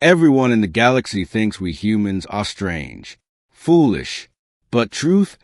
Everyone in the galaxy thinks we humans are strange, foolish. But truth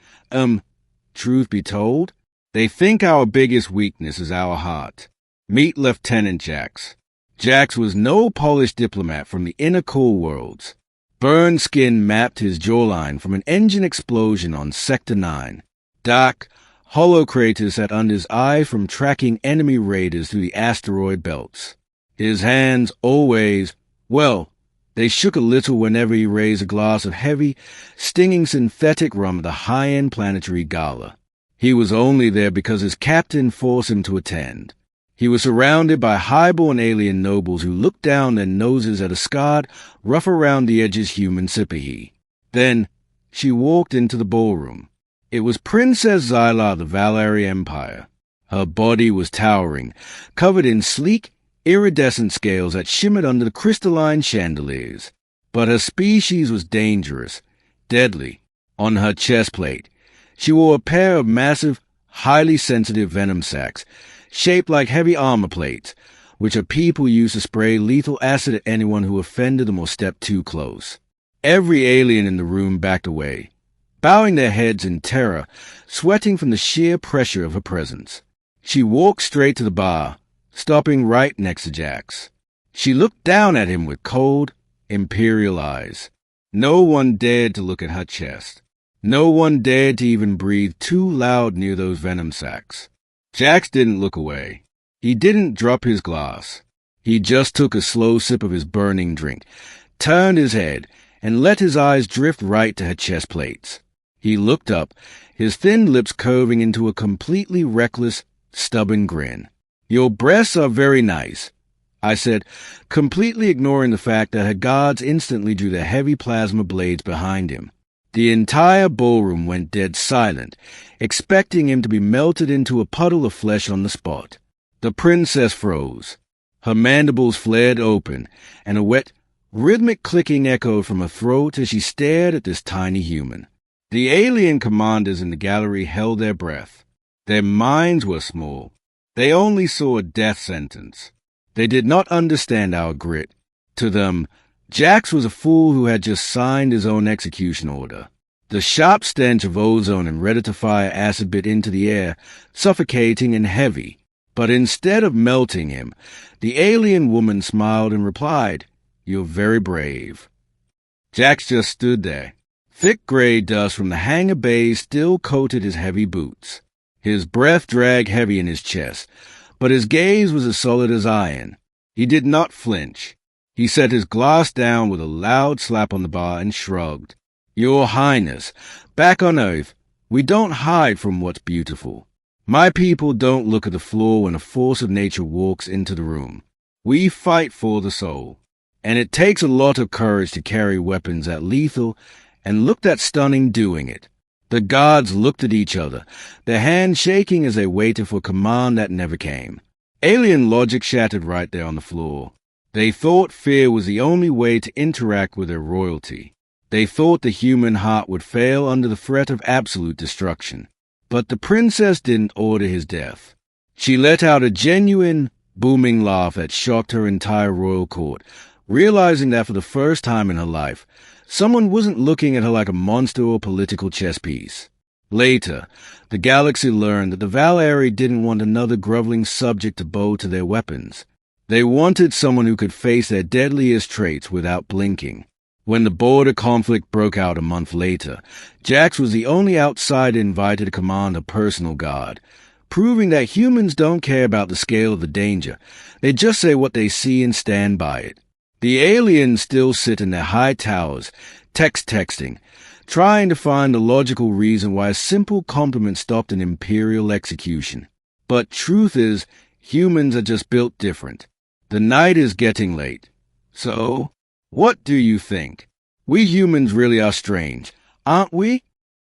be told, they think our biggest weakness is our heart. Meet Lieutenant Jax. Jax was no polished diplomat from the inner core worlds. Burned skin mapped his jawline from an engine explosion on Sector 9. Dark, hollow craters sat under his eye from tracking enemy raiders through the asteroid belts. His hands always, well, they shook a little whenever he raised a glass of heavy, stinging synthetic rum at a high-end planetary gala. He was only there because his captain forced him to attend. He was surrounded by highborn alien nobles who looked down their noses at a scarred, rough-around-the-edges human Scifi. Then she walked into the ballroom. It was Princess Zyla of the Valari Empire. Her body was towering, covered in sleek, iridescent scales that shimmered under the crystalline chandeliers. But her species was dangerous, deadly. On her chest plate, she wore a pair of massive, highly sensitive venom sacs, shaped like heavy armor plates, which her people used to spray lethal acid at anyone who offended them or stepped too close. Every alien in the room backed away, bowing their heads in terror, sweating from the sheer pressure of her presence. She walked straight to the bar, stopping right next to Jax. She looked down at him with cold, imperial eyes. No one dared to look at her chest. No one dared to even breathe too loud near those venom sacs. Jax didn't look away. He didn't drop his glass. He just took a slow sip of his burning drink, turned his head, and let his eyes drift right to her chest plates. He looked up, his thin lips curving into a completely reckless, stubborn grin. "Your breasts are very nice," I said, completely ignoring the fact that her guards instantly drew their heavy plasma blades behind him. The entire ballroom went dead silent, expecting him to be melted into a puddle of flesh on the spot. The princess froze. Her mandibles flared open, and a wet, rhythmic clicking echoed from her throat as she stared at this tiny human. The alien commanders in the gallery held their breath. Their minds were small. They only saw a death sentence. They did not understand our grit. To them, Jax was a fool who had just signed his own execution order. The sharp stench of ozone and ready-to-fire acid bit into the air, suffocating and heavy. But instead of melting him, the alien woman smiled and replied, "You're very brave." Jax just stood there. Thick gray dust from the hangar bays still coated his heavy boots. His breath dragged heavy in his chest, but his gaze was as solid as iron. He did not flinch. He set his glass down with a loud slap on the bar and shrugged. "Your Highness, back on Earth, we don't hide from what's beautiful. My people don't look at the floor when a force of nature walks into the room. We fight for the soul. And it takes a lot of courage to carry weapons that lethal, and look that stunning doing it." The guards looked at each other, their hands shaking as they waited for command that never came. Alien logic shattered right there on the floor. They thought fear was the only way to interact with their royalty. They thought the human heart would fail under the threat of absolute destruction. But the princess didn't order his death. She let out a genuine, booming laugh that shocked her entire royal court, realizing that for the first time in her life, someone wasn't looking at her like a monster or political chess piece. Later, the galaxy learned that the Valari didn't want another groveling subject to bow to their weapons. They wanted someone who could face their deadliest traits without blinking. When the border conflict broke out a month later, Jax was the only outsider invited to command a personal guard, proving that humans don't care about the scale of the danger. They just say what they see and stand by it. The aliens still sit in their high towers, texting, trying to find a logical reason why a simple compliment stopped an imperial execution. But truth is, humans are just built different. The night is getting late. So, what do you think? We humans really are strange, aren't we?